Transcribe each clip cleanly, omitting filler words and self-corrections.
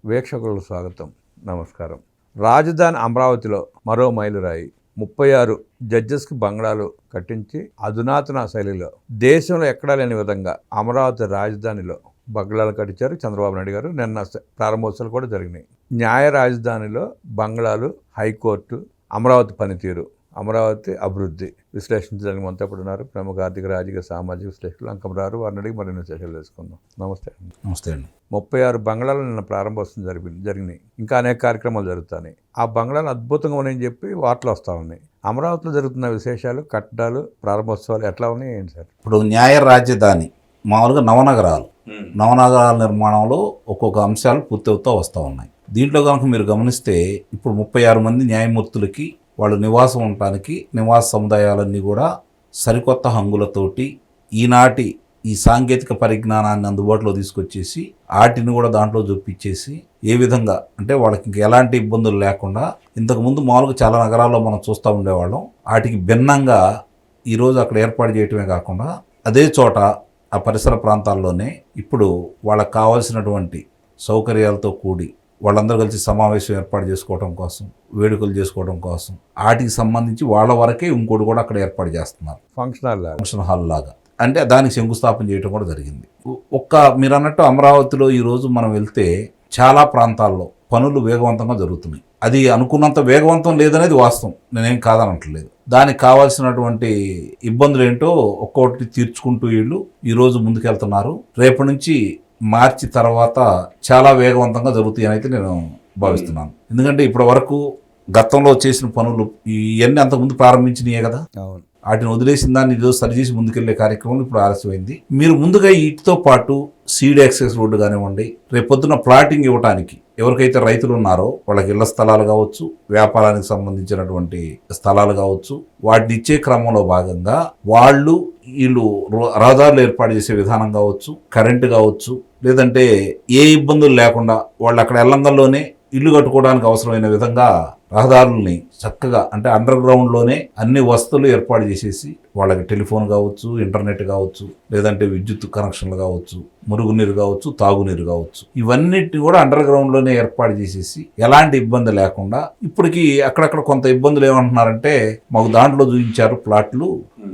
వీక్షకులకు స్వాగతం, నమస్కారం. రాజధాని అమరావతిలో మరో మైలురాయి. 36 జడ్జెస్కి బంగ్లాలు కట్టించి అధునాతన శైలిలో దేశంలో ఎక్కడా లేని విధంగా అమరావతి రాజధానిలో బంగ్లాలు కట్టించారు చంద్రబాబు నాయుడు గారు. నిన్న ప్రారంభోత్సవాలు కూడా జరిగినాయి. న్యాయ రాజధానిలో బంగ్లాలు, హైకోర్టు, అమరావతి పనితీరు, అమరావతి అభివృద్ధి విశ్లేషించడానికి మనతో ఉన్నారు ప్రముఖ ఆర్థిక, రాజకీయ, సామాజిక విశ్లేషకులు అంకమరారు. వారిని అడిగి మరిన్ని విశేషాలు తెలుసుకుందాం. నమస్తే. నమస్తే అండి. 36 బంగ్లాలు నిన్న ప్రారంభోత్సవం జరిగినాయి. ఇంకా అనేక కార్యక్రమాలు జరుగుతున్నాయి. ఆ బంగ్లాలు అద్భుతంగా ఉన్నాయని చెప్పి వార్తలు వస్తూ ఉన్నాయి. అమరావతిలో జరుగుతున్న విశేషాలు, కట్టడాలు, ప్రారంభోత్సవాలు ఎట్లా ఉన్నాయి ఏంటి సార్? ఇప్పుడు న్యాయ రాజధాని మామూలుగా నవనగరాల నిర్మాణంలో ఒక్కొక్క అంశాలు పూర్తవుతూ వస్తూ ఉన్నాయి. దీంట్లో కనుక మీరు గమనిస్తే ఇప్పుడు 36 మంది న్యాయమూర్తులకి వాళ్ళు నివాసం ఉండటానికి నివాస సముదాయాలన్నీ కూడా సరికొత్త హంగులతోటి ఈనాటి ఈ సాంకేతిక పరిజ్ఞానాన్ని అందుబాటులో తీసుకొచ్చేసి వాటిని కూడా దాంట్లో చూపించేసి ఏ విధంగా అంటే వాళ్ళకి ఇంక ఎలాంటి ఇబ్బందులు లేకుండా, ఇంతకుముందు మామూలుగా చాలా నగరాల్లో మనం చూస్తూ ఉండేవాళ్ళం, వాటికి భిన్నంగా ఈరోజు అక్కడ ఏర్పాటు చేయటమే కాకుండా అదే చోట ఆ పరిసర ప్రాంతాల్లోనే ఇప్పుడు వాళ్ళకి కావాల్సినటువంటి సౌకర్యాలతో కూడి వాళ్ళందరూ కలిసి సమావేశం ఏర్పాటు చేసుకోవడం కోసం, వేడుకలు చేసుకోవడం కోసం వాటికి సంబంధించి వాళ్ళ వరకే ఇంకోటి కూడా అక్కడ ఏర్పాటు చేస్తున్నారు. ఫంక్షన్ హాల్ లాగా అంటే దానికి శంకుస్థాపన చేయడం కూడా జరిగింది. మీరు అన్నట్టు అమరావతిలో ఈరోజు మనం వెళ్తే చాలా ప్రాంతాల్లో పనులు వేగవంతంగా జరుగుతున్నాయి. అది అనుకున్నంత వేగవంతం లేదనేది వాస్తవం, నేనేం కాదనట్లేదు. దానికి కావాల్సినటువంటి ఇబ్బందులు ఏంటో ఒక్కొక్కటి తీర్చుకుంటూ వీళ్ళు ఈరోజు ముందుకెళ్తున్నారు. రేపటి నుంచి మార్చి తర్వాత చాలా వేగవంతంగా జరుగుతాయని అయితే నేను భావిస్తున్నాను. ఎందుకంటే ఇప్పటి వరకు గతంలో చేసిన పనులు ఇవన్నీ అంతకుముందు ప్రారంభించినాయే కదా, వాటిని వదిలేసిన దాన్ని ఈరోజు సరిచేసి ముందుకెళ్లే కార్యక్రమం ఇప్పుడు ఆలస్యమైంది. మీరు ముందుగా వీటితో పాటు సీడ్ యాక్సెస్ రోడ్డు కానివ్వండి, రేపొద్దున ప్లాటింగ్ ఇవ్వడానికి ఎవరికైతే రైతులు ఉన్నారో వాళ్ళకి ఇళ్ల స్థలాలు కావచ్చు, వ్యాపారానికి సంబంధించినటువంటి స్థలాలు కావచ్చు, వాటిని ఇచ్చే క్రమంలో భాగంగా వీళ్ళు రహదారులు ఏర్పాటు చేసే విధానం కావచ్చు, కరెంటు కావచ్చు, లేదంటే ఏ ఇబ్బందులు లేకుండా వాళ్ళు అక్కడ ఎల్లంగల్లోనే ఇల్లు కట్టుకోవడానికి అవసరమైన విధంగా రహదారుల్ని చక్కగా అంటే అండర్ గ్రౌండ్లోనే అన్ని వసతులు ఏర్పాటు చేసేసి వాళ్ళకి టెలిఫోన్ కావచ్చు, ఇంటర్నెట్ కావచ్చు, లేదంటే విద్యుత్ కనెక్షన్లు కావచ్చు, మురుగునీరు కావచ్చు, తాగునీరు కావచ్చు, ఇవన్నిటిని కూడా అండర్ గ్రౌండ్లోనే ఏర్పాటు చేసేసి ఎలాంటి ఇబ్బంది లేకుండా, ఇప్పటికీ అక్కడక్కడ కొంత ఇబ్బందులు ఏమంటున్నారంటే మాకు దాంట్లో చూపించారు ప్లాట్లు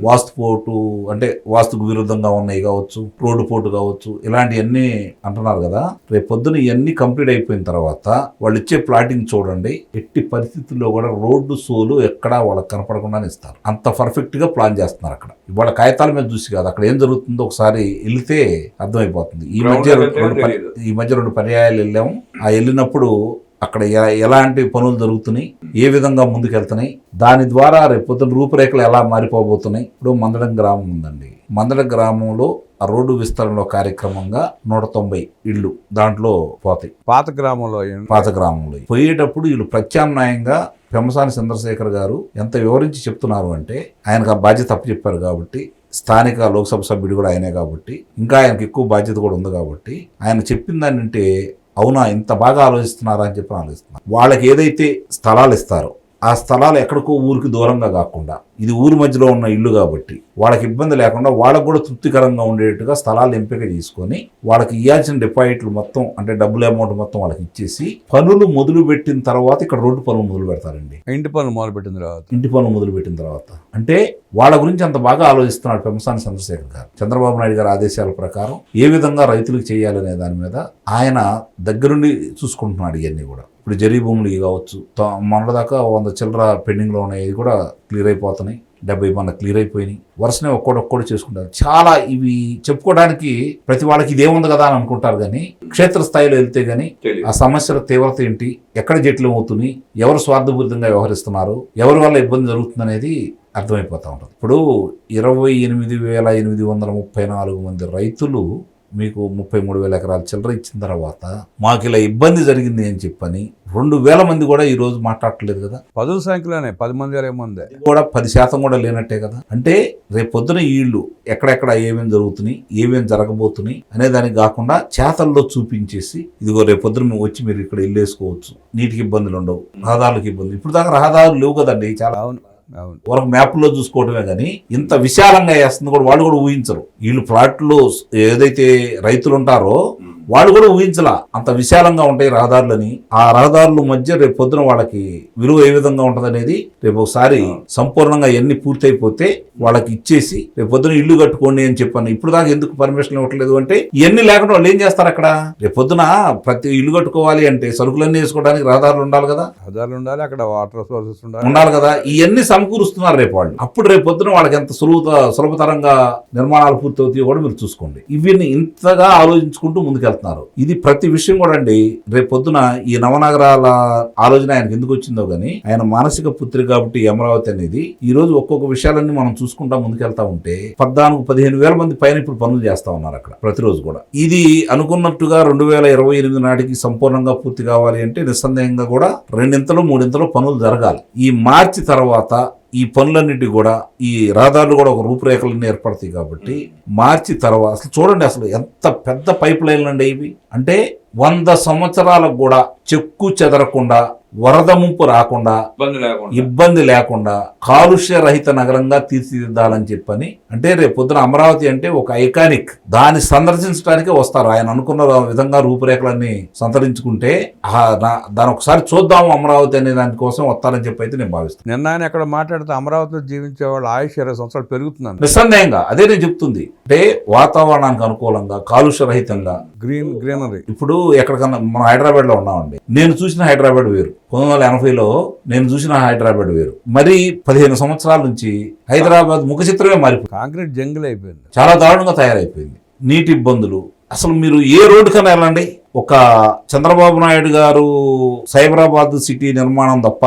వాస్తుపోటు అంటే వాస్తుకు విరుద్ధంగా ఉన్నాయి కావచ్చు, రోడ్డు పోటు కావచ్చు, ఇలాంటివన్నీ అంటున్నారు కదా. రేపు పొద్దున ఇవన్నీ కంప్లీట్ అయిపోయిన తర్వాత వాళ్ళు ఇచ్చే ప్లాటింగ్ చూడండి, ఎట్టి పరిస్థితుల్లో కూడా రోడ్డు సోలు ఎక్కడా వాళ్ళకి కనపడకుండానే ఇస్తారు. అంత పర్ఫెక్ట్గా ప్లాన్ చేస్తున్నారు. అక్కడ ఇవాళ కాగితాల మీద చూసి కాదు, అక్కడ ఏం జరుగుతుందో ఒకసారి వెళితే అర్థమైపోతుంది. ఈ మధ్య 2 పర్యాయాలు వెళ్ళాము. ఆ వెళ్ళినప్పుడు అక్కడ ఎలాంటి పనులు జరుగుతున్నాయి, ఏ విధంగా ముందుకెళ్తున్నాయి, దాని ద్వారా రేపొద్దున రూపురేఖలు ఎలా మారిపోబోతున్నాయి. ఇప్పుడు మందడం గ్రామం ఉందండి. మందడం గ్రామంలో ఆ రోడ్డు విస్తరణలో కార్యక్రమంగా 190 ఇళ్ళు దాంట్లో పోతాయి. పాత గ్రామంలో పోయేటప్పుడు వీళ్ళు ప్రత్యామ్నాయంగా పెమ్మసాని చంద్రశేఖర్ గారు ఎంత వివరించి చెప్తున్నారు అంటే, ఆయనకు ఆ బాధ్యత తప్పు చెప్పారు కాబట్టి, స్థానిక లోక్సభ సభ్యుడు కూడా ఆయనే కాబట్టి, ఇంకా ఆయనకు ఎక్కువ బాధ్యత కూడా ఉంది కాబట్టి, ఆయన చెప్పిన దాన్ని అంటే అవునా ఇంత బాగా ఆలోచిస్తున్నారా అని చెప్పి ఆలోచిస్తున్నారు. వాళ్ళకి ఏదైతే స్థలాలు ఇస్తారో ఆ స్థలాలు ఎక్కడికో ఊరికి దూరంగా కాకుండా, ఇది ఊరి మధ్యలో ఉన్న ఇల్లు కాబట్టి వాళ్ళకి ఇబ్బంది లేకుండా వాళ్ళకు కూడా తృప్తికరంగా ఉండేట్టుగా స్థలాలు ఎంపిక చేసుకొని వాళ్ళకి ఇవ్వాల్సిన డిపాజిట్లు మొత్తం అంటే డబ్బుల అమౌంట్ మొత్తం వాళ్ళకి ఇచ్చేసి పనులు మొదలు పెట్టిన తర్వాత ఇక్కడ రోడ్డు పనులు మొదలు పెడతారండి. ఇంటి పనులు మొదలు పెట్టిన తర్వాత అంటే వాళ్ళ గురించి అంత బాగా ఆలోచిస్తున్నాడు పెమ్మసాని చంద్రశేఖర్ గారు. చంద్రబాబు నాయుడు గారి ఆదేశాల ప్రకారం ఏ విధంగా రైతులకు చేయాలనే దాని మీద ఆయన దగ్గరుండి చూసుకుంటున్నాడు. ఇవన్నీ కూడా ఇప్పుడు జరీ భూములు కావచ్చు, మొన్నదాకా 100 చిల్లర పెండింగ్లో ఉన్నాయి, కూడా క్లియర్ అయిపోతున్నాయి. 70 మన క్లియర్ అయిపోయినాయి. వరుసనే ఒక్కొక్కటి చేసుకుంటారు. చాలా ఇవి చెప్పుకోవడానికి ప్రతి వాళ్ళకి ఇదేముంది కదా అని అనుకుంటారు, కానీ క్షేత్రస్థాయిలో వెళ్తే కానీ ఆ సమస్యల తీవ్రత ఏంటి, ఎక్కడ జట్లు అవుతున్నాయి, ఎవరు స్వార్థపూరితంగా వ్యవహరిస్తున్నారు, ఎవరి వల్ల ఇబ్బంది జరుగుతుంది అనేది అర్థమైపోతూ ఉంటుంది. ఇప్పుడు 28,834 మంది రైతులు మీకు 33,000 ఎకరాల చిల్లర ఇచ్చిన తర్వాత మాకు ఇలా ఇబ్బంది జరిగింది అని చెప్పని 2,000 మంది కూడా ఈ రోజు మాట్లాడట్లేదు కదా. 10 సంఖ్యలోనే 10 మంది 20 మంది కూడా 10% కూడా లేనట్టే కదా. అంటే రేపు పొద్దున వీళ్ళు ఎక్కడెక్కడ ఏమేమి జరుగుతున్నాయి, ఏమేమి జరగబోతున్నాయి అనే దానికి కాకుండా చేతల్లో చూపించేసి ఇదిగో రేపు పొద్దున వచ్చి మీరు ఇక్కడ ఇల్లు వేసుకోవచ్చు, నీటికి ఇబ్బందులు ఉండవు, రహదారులకు ఇబ్బంది. ఇప్పుడు దాకా రహదారులు లేవు కదండి చాలా. అవును. వాళ్ళకి మ్యాప్లో చూసుకోవటమే కానీ ఇంత విశాలంగా వేస్తుంది కూడా వాళ్ళు కూడా ఊహించరు. వీళ్ళు ప్లాట్లు ఏదైతే రైతులు ఉంటారో వాళ్ళు కూడా ఊహించలా అంత విశాలంగా ఉంటాయి రహదారులని. ఆ రహదారుల మధ్య రేపు పొద్దున వాళ్ళకి విలువ ఏ విధంగా ఉంటుంది అనేది రేపు ఒకసారి సంపూర్ణంగా ఎన్ని పూర్తయిపోతే వాళ్ళకి ఇచ్చేసి రేపు పొద్దున ఇల్లు కట్టుకోండి అని చెప్పాను. ఇప్పుడు దాకా ఎందుకు పర్మిషన్ ఇవ్వట్లేదు అంటే ఇవన్నీ లేకుండా వాళ్ళు ఏం చేస్తారు అక్కడ? రేపు పొద్దున ప్రతి ఇల్లు కట్టుకోవాలి అంటే సరుకులన్నీ వేసుకోవడానికి రహదారులు ఉండాలి కదా, రహదారులు ఉండాలి, అక్కడ వాటర్ సోర్సెస్ ఉండాలి కదా. ఇవన్నీ సమకూరుస్తున్నారు రేపు వాళ్ళు. అప్పుడు రేపు పొద్దున వాళ్ళకి ఎంత సులభతరంగా నిర్మాణాలు పూర్తవుతాయో కూడా మీరు చూసుకోండి. ఇవన్నీ ఇంతగా ఆలోచించుకుంటూ ముందుకెళ్తారు. ఇది ప్రతి విషయం కూడా అండి. రేపు పొద్దున ఈ నవనగరాల ఆలోచన ఆయనకు ఎందుకు వచ్చిందో గానీ ఆయన మానసిక పుత్రిక కాబట్టి అమరావతి అనేది ఈ రోజు ఒక్కొక్క విషయాలన్నీ మనం చూసుకుంటా ముందుకెళ్తా ఉంటే 14-15 వేల మంది పైన ఇప్పుడు పనులు చేస్తా ఉన్నారు అక్కడ ప్రతిరోజు కూడా. ఇది అనుకున్నట్టుగా 2028 నాటికి సంపూర్ణంగా పూర్తి కావాలి అంటే నిస్సందేహంగా కూడా 2-3 పనులు జరగాలి. ఈ మార్చి తర్వాత ఈ పనులన్నిటి కూడా ఈ రహదారులు కూడా ఒక రూపురేఖలన్నీ ఏర్పడతాయి కాబట్టి మార్చి తర్వాత అసలు చూడండి అసలు ఎంత పెద్ద పైప్ లైన్లు అండి ఇవి. అంటే 100 సంవత్సరాలకు కూడా చెక్కు చెదరకుండా, వరద ముంపు రాకుండా, ఇబ్బంది లేకుండా కాలుష్య రహిత నగరంగా తీర్చిదిద్దాలని చెప్పని. అంటే రేపు పొద్దున అమరావతి అంటే ఒక ఐకానిక్, దాన్ని సందర్శించడానికే వస్తారు. ఆయన అనుకున్న విధంగా రూపురేఖలన్నీ సంతరించుకుంటే దాని ఒకసారి చూద్దాము అమరావతి అనే దానికోసం వస్తారని చెప్పి అయితే నేను భావిస్తాను. నిన్న ఆయన అక్కడ మాట్లాడితే అమరావతిలో జీవించే వాళ్ళు ఆయుష్ 20 సంవత్సరాలు పెరుగుతున్నాను. నిస్సందేహంగా అదే నేను చెప్తుంది. అంటే వాతావరణానికి అనుకూలంగా, కాలుష్య రహితంగా, గ్రీనరీ. ఇప్పుడు ఎక్కడికన్నా మనం హైదరాబాద్ లో ఉన్నామండి. నేను చూసిన హైదరాబాద్ వేరు, 1980లో నేను చూసిన హైదరాబాద్ వేరు. మరి 15 సంవత్సరాల నుంచి హైదరాబాద్ ముఖ చిత్రమే మారిపోయింది. కాంక్రీట్ జంగిల్ అయిపోయింది, చాలా దారుణంగా తయారైపోయింది. నీటి ఇబ్బందులు, అసలు మీరు ఏ రోడ్డు కన్నా వెళ్ళండి, ఒక చంద్రబాబు నాయుడు గారు సైబరాబాద్ సిటీ నిర్మాణం తప్ప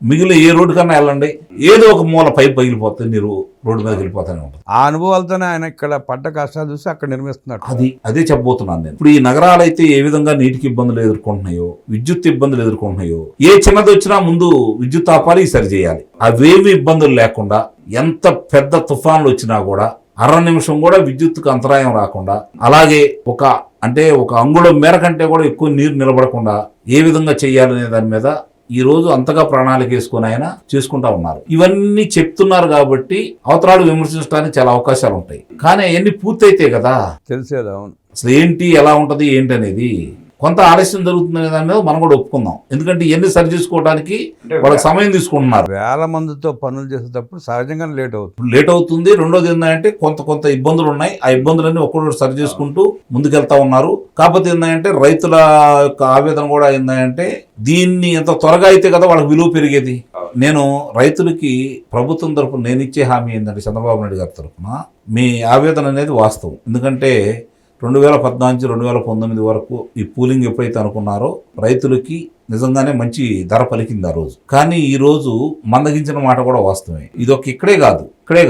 మిగిలిన ఏ రోడ్డు కన్నా వెళ్ళండి, ఏదో ఒక మూల పైపు పగిలిపోతుంది, మీరు రోడ్డు మీద వెళ్ళిపోతానే ఉంటుంది. ఆ అనుభవాలతోనే ఆయన ఇక్కడ పడ్డ కష్టాలు చూసి అక్కడ నిర్మిస్తున్నారు. అదే చెప్పబోతున్నాను నేను. ఇప్పుడు ఈ నగరాలు అయితే ఏ విధంగా నీటికి ఇబ్బందులు ఎదుర్కొంటున్నాయో, విద్యుత్ ఇబ్బందులు ఎదుర్కొంటున్నాయో, ఏ చిన్నది వచ్చినా ముందు విద్యుత్ ఆపాలి, సరి చేయాలి. అవేవి ఇబ్బందులు లేకుండా ఎంత పెద్ద తుఫాన్లు వచ్చినా కూడా అర నిమిషం కూడా విద్యుత్తుకు అంతరాయం రాకుండా, అలాగే ఒక అంగుళం మేర కంటే కూడా ఎక్కువ నీరు నిలబడకుండా ఏ విధంగా చేయాలనే దాని మీద ఈ రోజు అంతగా ప్రణాళిక వేసుకుని ఆయన చేసుకుంటా ఉన్నారు. ఇవన్నీ చెప్తున్నారు కాబట్టి అవతరాలు విమర్శించడానికి చాలా అవకాశాలు ఉంటాయి. కానీ అవన్నీ పూర్తయితే కదా తెలిసేది. అవును, అసలు ఏంటి, ఎలా ఉంటది, ఏంటి అనేది కొంత ఆలస్యం జరుగుతుందనే దాని మీద మనం కూడా ఒప్పుకుందాం. ఎందుకంటే ఇవన్నీ సరి చేసుకోవడానికి వాళ్ళకి సమయం తీసుకుంటున్నారు. వేల మందితో పనులు చేసేటప్పుడు సహజంగానే లేట్ అవుతుంది. రెండోది ఏంటంటే కొంత ఇబ్బందులు ఉన్నాయి. ఆ ఇబ్బందులన్నీ ఒక్కొక్కటి సరి చేసుకుంటూ ముందుకెళ్తా ఉన్నారు. కాకపోతే ఏంటంటే రైతుల యొక్క ఆవేదన కూడా ఏంటంటే దీన్ని ఎంత త్వరగా అయితే కదా వాళ్ళకి విలువ పెరిగేది. నేను రైతులకి ప్రభుత్వం తరఫున నేను ఇచ్చే హామీ ఏంటంటే చంద్రబాబు నాయుడు గారి తరఫున మీ ఆవేదన అనేది వాస్తవం. ఎందుకంటే 2014-2019 వరకు ఈ పూలింగ్ ఎప్పుడైతే అనుకున్నారో రైతులకి నిజంగానే మంచి ధర పలికింది ఆ రోజు. కానీ ఈ రోజు మందగించిన మాట కూడా వాస్తవమే. ఇక్కడే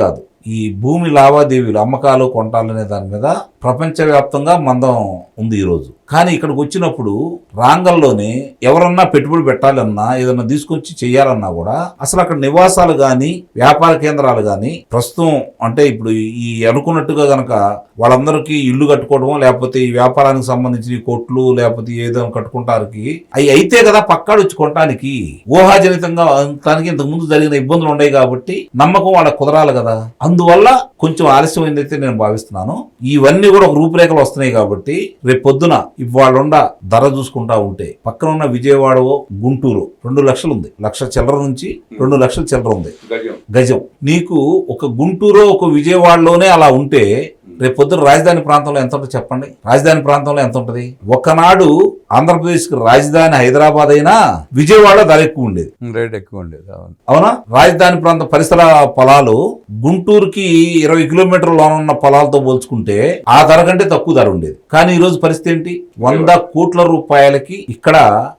కాదు ఈ భూమి లావాదేవీలు, అమ్మకాలు, కొంటాలు అనే దాని మీద ప్రపంచవ్యాప్తంగా మందం ఉంది ఈరోజు. కానీ ఇక్కడికి వచ్చినప్పుడు రాంగల్లోనే ఎవరన్నా పెట్టుబడి పెట్టాలన్నా, ఏదన్నా తీసుకొచ్చి చెయ్యాలన్నా కూడా అసలు అక్కడ నివాసాలు కానీ, వ్యాపార కేంద్రాలు కానీ ప్రస్తుతం అంటే ఇప్పుడు ఈ అనుకున్నట్టుగా గనక వాళ్ళందరికీ ఇల్లు కట్టుకోవడం, లేకపోతే ఈ వ్యాపారానికి సంబంధించిన కొట్లు, లేకపోతే ఏదైనా కట్టుకుంటానికి అవి అయితే కదా పక్కాడు వచ్చి కొనడానికి. ఊహాజనితంగా దానికి ఇంతకు ముందు జరిగిన ఇబ్బందులు ఉన్నాయి కాబట్టి నమ్మకం వాళ్ళకి కుదరాలి కదా. అందువల్ల కొంచెం ఆలస్యమైందైతే నేను భావిస్తున్నాను. ఇవన్నీ కూడా ఒక రూపురేఖలు వస్తున్నాయి కాబట్టి రేపు పొద్దున ఇవాళ ధర చూసుకుంటా ఉంటే పక్కన ఉన్న విజయవాడ, గుంటూరు 2 లక్షలు ఉంది, 1 లక్ష చిల్లర నుంచి 2 లక్షల చిల్లర ఉంది గజం. నీకు ఒక గుంటూరు, ఒక విజయవాడలోనే అలా ఉంటే రేపు పొద్దున రాజధాని ప్రాంతంలో ఎంత ఉంటుంది చెప్పండి? రాజధాని ప్రాంతంలో ఎంత ఉంటుంది? ఒకనాడు ఆంధ్రప్రదేశ్కి రాజధాని హైదరాబాద్ అయినా విజయవాడ ధర ఎక్కువ ఉండేది, రేట్ ఎక్కువ ఉండేది. అవునా? రాజధాని ప్రాంత పరిసర పొలాలు గుంటూరుకి 20 కిలోమీటర్ల ఉన్న పొలాలతో పోల్చుకుంటే ఆ ధర కంటే తక్కువ ధర ఉండేది. కానీ ఈ రోజు పరిస్థితి ఏంటి? 100 కోట్ల రూపాయలకి ఇక్కడ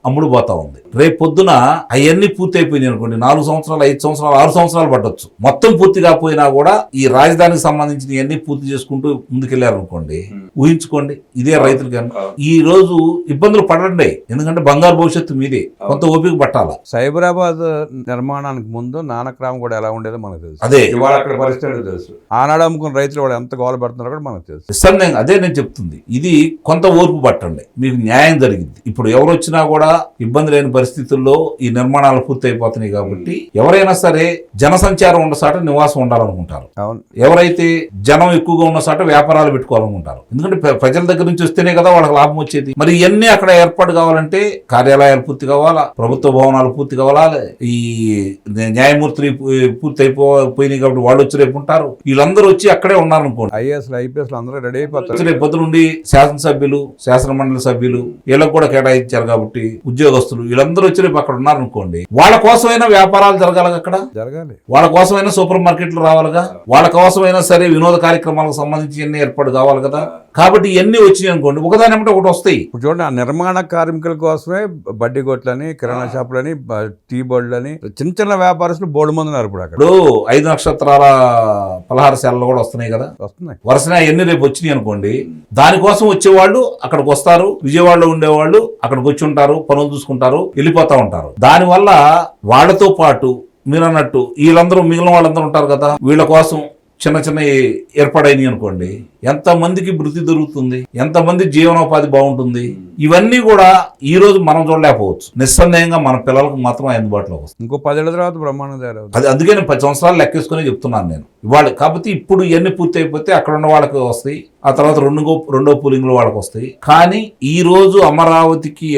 అమ్ముడు పోతా ఉంది. రేపు పొద్దున అవన్నీ పూర్తి అయిపోయినాయి అనుకోండి, 4 సంవత్సరాలు, 5 సంవత్సరాలు, 6 సంవత్సరాలు పట్టొచ్చు. మొత్తం పూర్తి కాకపోయినా కూడా ఈ రాజధానికి సంబంధించిన ఇవన్నీ పూర్తి చేసుకుంటూ ముందుకెళ్లారు అనుకోండి, ఊహించుకోండి ఇదే రైతులు కానీ ఈ రోజు ఇబ్బందులు పడండి. ఎందుకంటే బంగారు భవిష్యత్తు మీదే, కొంత ఓపిక పట్టాల. సైబరాబాద్ నిర్మాణానికి ముందు నానక్రామ్ కూడా ఎలా ఉండేదో మనకు తెలుసు. అదే ఇవాళ అక్కడ పరిస్థితులు తెలుసు. ఆనాడు అమ్ముకున్న రైతులు వాడు ఎంత గోల పడుతున్నారో కూడా మనకు తెలుసు. నిస్సందేహంగా అదే నేను చెప్తుంది. ఇది కొంత ఓర్పు పట్టండి, మీకు న్యాయం జరిగింది. ఇప్పుడు ఎవరు వచ్చినా కూడా ఇబ్బంది లేని పరిస్థితుల్లో ఈ నిర్మాణాలు పూర్తి అయిపోతున్నాయి కాబట్టి ఎవరైనా సరే జనసంచారం ఉన్న సాట నివాసం ఉండాలనుకుంటారు. అవును. ఎవరైతే జనం ఎక్కువగా ఉన్న సాట వ్యాపారాలు పెట్టుకోవాలనుకుంటారు. ఎందుకంటే ప్రజల దగ్గర నుంచి వస్తేనే కదా వాళ్ళకి లాభం వచ్చేది. మరి ఇవన్నీ అక్కడ ఏర్పాటు కావాలంటే కార్యాలయాలు పూర్తి కావాలా, ప్రభుత్వ భవనాలు పూర్తి కావాలా, ఈ న్యాయమూర్తులు పూర్తి అయిపోయినాయి కాబట్టి వాళ్ళు వచ్చి రేపు ఉంటారు. వీళ్ళందరూ వచ్చి అక్కడే ఉన్నారనుకోండి, ఐఏఎస్ ఐపీఎస్ అందరూ రెడీ అయిపోతారు. రేపు పొద్దు నుండి శాసనసభ్యులు, శాసన మండలి సభ్యులు వీళ్ళకి కూడా కేటాయించారు కాబట్టి ఉద్యోగస్తులు వీళ్ళందరూ వచ్చి రేపు అక్కడ ఉన్నారనుకోండి, వాళ్ళ కోసమైనా వ్యాపారాలు జరగాలి, అక్కడ జరగాలి. వాళ్ళ కోసమైనా సూపర్ మార్కెట్లు రావాలిగా, వాళ్ళ కోసమైనా సరే వినోద కార్యక్రమాలకు సంబంధించి ఇవన్నీ ఏర్పాటు కావాలి కదా. కాబట్టి ఇవన్నీ వచ్చినాయి అనుకోండి, ఒకదాని అంటే ఒకటి వస్తాయి. ఇప్పుడు చూడండి, ఆ నిర్మాణ కార్మికుల కోసమే బడ్డీ కొట్లని, కిరాణా షాపులని, టీ బోర్డులని, చిన్న చిన్న వ్యాపారస్తులు బోర్డు మంది ఉన్నారు. ఇప్పుడు అక్కడ 5 నక్షత్రాల పలహారశాలలు కూడా వస్తున్నాయి కదా, వస్తున్నాయి. వరుసనే అవన్నీ రేపు వచ్చినాయి అనుకోండి, దానికోసం వచ్చేవాళ్ళు అక్కడికి వస్తారు. విజయవాడలో ఉండేవాళ్ళు అక్కడికి వచ్చి ఉంటారు, పనులు చూసుకుంటారు, వెళ్ళిపోతా ఉంటారు. దానివల్ల వాళ్ళతో పాటు మీరు అన్నట్టు వీళ్ళందరూ మిగిలిన వాళ్ళందరూ ఉంటారు కదా, వీళ్ళ కోసం చిన్న చిన్న ఏర్పాడైనవి అనుకోండి, ఎంతమందికి వృత్తి దొరుకుతుంది, ఎంతమంది జీవనోపాధి బాగుంటుంది. ఇవన్నీ కూడా ఈ రోజు మనం చూడలేకపోవచ్చు. నిస్సందేహంగా మన పిల్లలకు మాత్రం అందుబాటులో వస్తుంది. ఇంకో 10 ఏళ్ల తర్వాత బ్రహ్మాండం తయారవుతుంది. అది అందుకే నేను 10 సంవత్సరాలు లెక్కేసుకుని చెప్తున్నాను నేను ఇవాళ. కాబట్టి ఇప్పుడు ఇవన్నీ పూర్తి అయిపోతే అక్కడ ఉన్న వాళ్ళకి వస్తాయి, ఆ తర్వాత రెండో పూలింగ్లో వాళ్ళకి వస్తాయి. కానీ ఈ రోజు అమరావతికి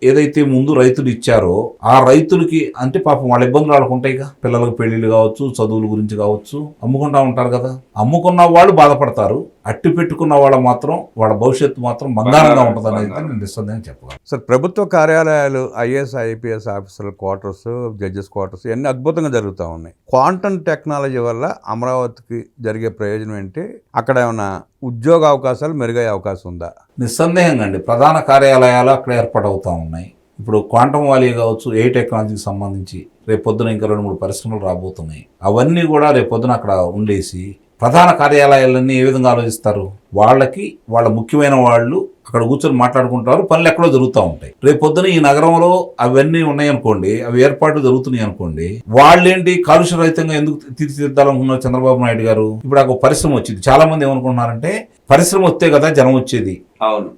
ఏదైతే ముందు రైతులు ఇచ్చారో ఆ రైతులకి అంటే పాపం వాళ్ళ ఇబ్బందులు వాళ్ళకు ఉంటాయిగా. పిల్లలకు పెళ్లిళ్ళు కావచ్చు, చదువుల గురించి కావచ్చు, అమ్ముకుంటా ఉంటారు కదా. అమ్ముకున్న వాళ్ళు బాధపడతారు, అట్టి పెట్టుకున్న వాళ్ళు మాత్రం వాళ్ళ భవిష్యత్తు మాత్రం బంగారంగా ఉంటుంది అనేది నేను నిస్సందేహంగా చెప్పగలను. సార్, ప్రభుత్వ కార్యాలయాలు, ఐఏఎస్ ఐపీఎస్ ఆఫీసర్ల క్వార్టర్స్, జడ్జెస్ క్వార్టర్స్ ఇవన్నీ అద్భుతంగా జరుగుతూ ఉన్నాయి. క్వాంటమ్ టెక్నాలజీ వల్ల అమరావతికి జరిగే ప్రయోజనం ఏంటి? అక్కడ ఏమైనా ఉద్యోగ అవకాశాలు మెరుగయ్యే అవకాశం ఉందా? నిస్సందేహంగా అండి, ప్రధాన కార్యాలయాలు అక్కడ ఏర్పాటవుతూ ఉన్నాయి. ఇప్పుడు క్వాంటమ్ వాలీ కావచ్చు, ఏ టెక్నాలజీకి సంబంధించి రేపొద్దున ఇంకా 2-3 పరిశ్రమలు రాబోతున్నాయి. అవన్నీ కూడా రేపొద్దున అక్కడ ఉండేసి ప్రధాన కార్యాలయాలన్నీ ఏ విధంగా ఆలోచిస్తారు, వాళ్ళ ముఖ్యమైన వాళ్ళు అక్కడ కూర్చొని మాట్లాడుకుంటారు, పనులు ఎక్కడో జరుగుతూ ఉంటాయి. రేపొద్దున ఈ నగరంలో అవన్నీ ఉన్నాయనుకోండి, అవి ఏర్పాట్లు జరుగుతున్నాయి అనుకోండి, వాళ్ళేంటి కాలుష్య రహితంగా ఎందుకు తీర్చిదిద్దాలనుకున్నారు చంద్రబాబు నాయుడు గారు? ఇప్పుడు ఒక పరిశ్రమ వచ్చింది. చాలా మంది ఏమనుకుంటున్నారంటే పరిశ్రమ వస్తే కదా జనం వచ్చేది,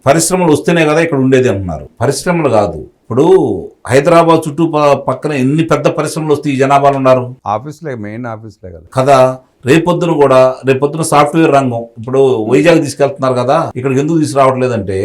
పరిశ్రమలు వస్తేనే కదా ఇక్కడ ఉండేది అంటున్నారు. పరిశ్రమలు కాదు, ఇప్పుడు హైదరాబాద్ చుట్టూ పక్కన ఎన్ని పెద్ద పరిశ్రమలు వస్తే ఈ జనాభాలు ఉన్నారు. ఆఫీస్లే, మెయిన్ ఆఫీస్లే కదా. రేపొద్దున సాఫ్ట్వేర్ రంగం ఇప్పుడు వైజాగ్ తీసుకెళ్తున్నారు కదా, ఇక్కడికి ఎందుకు తీసుకురావట్లేదంటే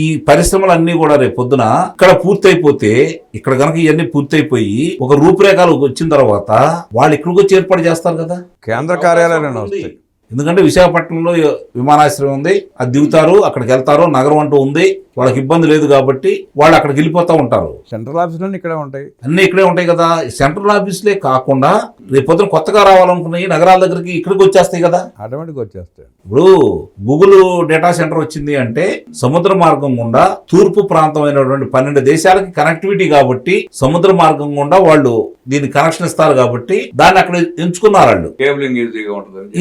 ఈ పరిశ్రమలన్నీ కూడా రేపొద్దున ఇక్కడ పూర్తయిపోతే, ఇక్కడ కనుక ఇవన్నీ పూర్తయిపోయి ఒక రూపురేఖలు వచ్చిన తర్వాత వాళ్ళు ఇక్కడికి వచ్చి ఏర్పాటు చేస్తారు కదా, కేంద్ర కార్యాలయాలు వస్తాయి. ఎందుకంటే విశాఖపట్నంలో విమానాశ్రయం ఉంది, అది దిగుతారు, అక్కడికి వెళ్తారు, నగరం అంటూ ఉంది, వాళ్ళకి ఇబ్బంది లేదు కాబట్టి వాళ్ళు అక్కడికి వెళ్ళిపోతూ ఉంటారు. సెంట్రల్ ఆఫీసులన్నీ ఇక్కడే ఉంటాయి, అన్నీ ఇక్కడే ఉంటాయి కదా. సెంట్రల్ ఆఫీసులే కాకుండా రేపొద్దున కొత్తగా రావాలనుకున్నాయి నగరాల దగ్గరికి ఇక్కడికి వచ్చేస్తాయి కదా, ఆటోమేటిక్గా వచ్చేస్తాయి. ఇప్పుడు గూగుల్ డేటా సెంటర్ వచ్చింది అంటే సముద్ర మార్గం గుండా తూర్పు ప్రాంతమైనటువంటి 12 దేశాలకి కనెక్టివిటీ కాబట్టి సముద్ర మార్గం గుండా వాళ్ళు దీన్ని కనెక్షన్ ఇస్తారు కాబట్టి దాన్ని అక్కడ ఎంచుకున్నారు. వాళ్ళు కేబులింగ్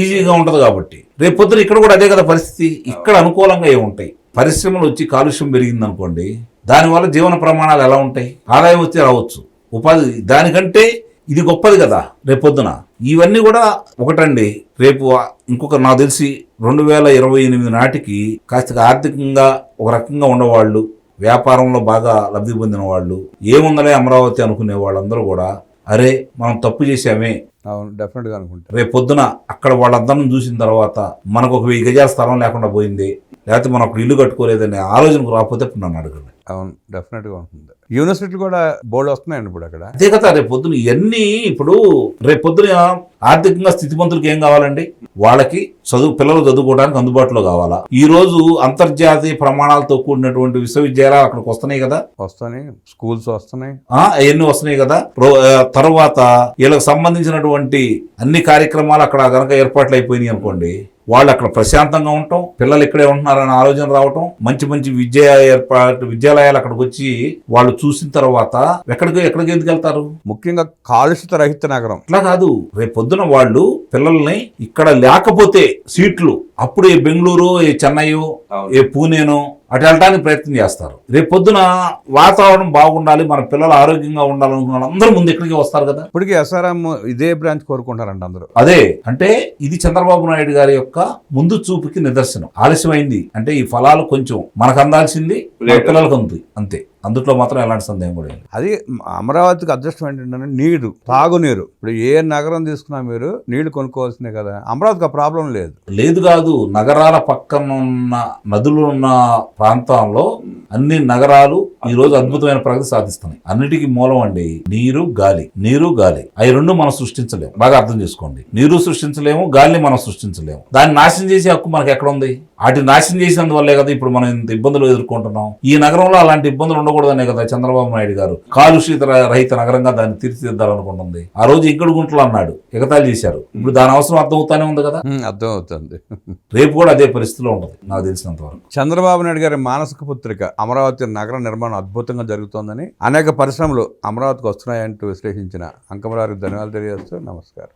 ఈజీగా ఉంటది కాబట్టి రేపొద్దున ఇక్కడ కూడా అదే కదా పరిస్థితి. ఇక్కడ అనుకూలంగా ఏముంటాయి, పరిశ్రమలు వచ్చి కాలుష్యం పెరిగింది అనుకోండి, దానివల్ల జీవన ప్రమాణాలు ఎలా ఉంటాయి, ఆదాయం వచ్చి రావచ్చు, ఉపాధి, దానికంటే ఇది గొప్పది కదా రేపొద్దున. ఇవన్నీ కూడా ఒకటండి. రేపు ఇంకొక నాకు తెలిసి 2028 నాటికి కాస్త ఆర్థికంగా ఒక రకంగా ఉండేవాళ్ళు, వ్యాపారంలో బాగా లబ్ధి పొందిన వాళ్ళు, ఏముందలే అమరావతి అనుకునే వాళ్ళందరూ కూడా అరే మనం తప్పు చేసామే, అవును డెఫినెట్గా అనుకుంటా, రేపు పొద్దున అక్కడ వాళ్ళందరిని చూసిన తర్వాత మనకు ఒక 1000 గజాల స్థలం లేకుండా పోయింది, లేకపోతే మనం ఒక ఇల్లు కట్టుకోలేదనే ఆలోచనకు రాకపోతే ఇప్పుడు నన్ను అడగండి. అవును డెఫినెట్గా ఉంటుంది. యూనివర్సిటీలు కూడా బోర్డు వస్తున్నాయండి ఇప్పుడు అక్కడ. అదే కదా రేపు పొద్దున ఇవన్నీ. ఇప్పుడు రేపు పొద్దున ఆర్థికంగా స్థితిమంతులకు ఏం కావాలండి, వాళ్ళకి పిల్లలు చదువుకోవడానికి అందుబాటులో కావాలా. ఈ రోజు అంతర్జాతీయ ప్రమాణాలతో కూడినటువంటి విశ్వవిద్యాలయాలు అక్కడికి వస్తున్నాయి కదా, వస్తున్నాయి, స్కూల్స్ వస్తున్నాయి, అవన్నీ వస్తున్నాయి కదా. తర్వాత వీళ్ళకి సంబంధించినటువంటి అన్ని కార్యక్రమాలు అక్కడ కనుక ఏర్పాట్లు అయిపోయినాయి అనుకోండి, వాళ్ళు అక్కడ ప్రశాంతంగా ఉండటం, పిల్లలు ఇక్కడే ఉంటున్నారనే ఆలోచన రావటం, మంచి మంచి విద్యాలయాలు అక్కడికి వచ్చి వాళ్ళు చూసిన తర్వాత ఎక్కడికి ఎందుకు వెళ్తారు? ముఖ్యంగా కాలుష్యత రహిత నగరం. అట్లా కాదు, రేపు పొద్దున వాళ్ళు పిల్లల్ని ఇక్కడ లేకపోతే సీట్లు అప్పుడు ఏ బెంగళూరు, ఏ చెన్నై, ఏ పూణేను అటు వెళ్ళడానికి ప్రయత్నం చేస్తారు. రేపు పొద్దున వాతావరణం బాగుండాలి, మన పిల్లలు ఆరోగ్యంగా ఉండాలనుకున్న అందరూ ముందు ఇక్కడికి వస్తారు కదా. ఇప్పటికీ ఎస్ఆర్ఎం ఇదే బ్రాంచ్ కోరుకుంటారంట అందరూ. అదే అంటే ఇది చంద్రబాబు నాయుడు గారి యొక్క ముందు చూపుకి నిదర్శనం. ఆలస్యమైంది అంటే ఈ ఫలాలు కొంచెం మనకు అందాల్సింది మన పిల్లలకు ఉంది అంతే, అందుట్లో మాత్రం ఎలాంటి సందేహం కూడా లేదు. అది అమరావతికి అదృష్టం ఏంటంటే నీరు, తాగునీరు. ఇప్పుడు ఏ నగరం తీసుకున్నా మీరు నీళ్లు కొనుక్కోవాల్సిందే కదా. అమరావతికి ఆ ప్రాబ్లం లేదు. లేదు కాదు, నగరాల పక్కన ఉన్న నదులు ఉన్న ప్రాంతంలో అన్ని నగరాలు ఈ రోజు అద్భుతమైన ప్రగతి సాధిస్తున్నాయి. అన్నిటికీ మూలం అండి నీరు గాలి. నీరు గాలి అవి రెండు మనం సృష్టించలేము. బాగా అర్థం చేసుకోండి. నీరు సృష్టించలేము, గాలిని మనం సృష్టించలేము. దాన్ని నాశనం చేసే హక్కు మనకి ఎక్కడ ఉంది? వాటిని నాశనం చేసినందువల్లే కదా ఇప్పుడు మనం ఇంత ఇబ్బందులు ఎదుర్కొంటున్నాం. ఈ నగరంలో అలాంటి ఇబ్బందులు ఉండకూడదనే కదా చంద్రబాబు నాయుడు గారు కాలుష్య రహిత నగరంగా దాన్ని తీర్చిదిద్దాలనుకుంటుంది. ఆ రోజు ఇంకడు గుంటలు అన్నాడు, ఎగతాళి చేశారు. ఇప్పుడు దాని అవసరం అర్థమవుతానే ఉంది కదా. అర్థం అవుతుంది. రేపు కూడా అదే పరిస్థితిలో ఉంటుంది నాకు తెలిసినంత వరకు. చంద్రబాబు నాయుడు గారి మానసిక పుత్రిక అమరావతి నగర నిర్మాణం అద్భుతంగా జరుగుతోందని, అనేక పరిశ్రమలు అమరావతికి వస్తున్నాయంటూ విశ్లేషించిన అంకమరారికి ధన్యవాదాలు తెలియజేస్తూ నమస్కారం.